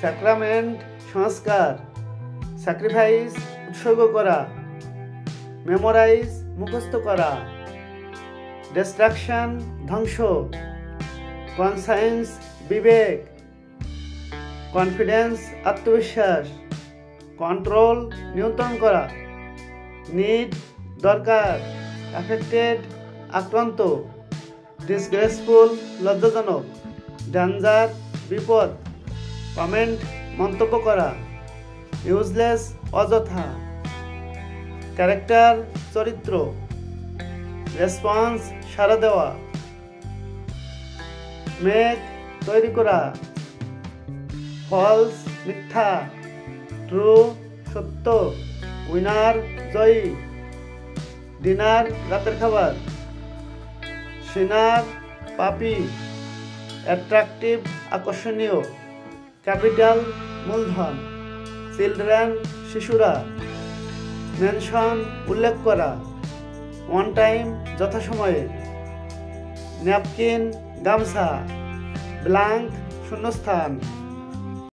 Sacrament সংস্কার, sacrifice উৎসর্গ করা, মেমোরাইজ মুখস্থ করা, ডিস্ট্রাকশন ধ্বংস, কনসায়েন্স বিবেক, কনফিডেন্স আত্মবিশ্বাস, কন্ট্রোল নিয়ন্ত্রণ করা, নিড দরকার, অ্যাফেক্টেড আক্রান্ত, ডিসগ্রেসফুল লজ্জাজনক, ডেঞ্জার বিপদ, কমেন্ট মন্তব্য করা, ইউজলেস অযথা, ক্যারেক্টার চরিত্র, রেসপন্স সাড়া দেওয়া, মেক তৈরি করা, ফলস মিথ্যা, ট্রু সত্য, উইনার জয়ী, ডিনার রাতের খাবার, সিনার পাপি, অ্যাট্রাকটিভ আকর্ষণীয়, ক্যাপিটাল মূলধন, চিলড্রেন শিশুরা, মেনশন উল্লেখ করা, ওয়ান টাইম যথাসময়ে, ন্যাপকিন গামছা, ব্ল্যাঙ্ক শূন্যস্থান।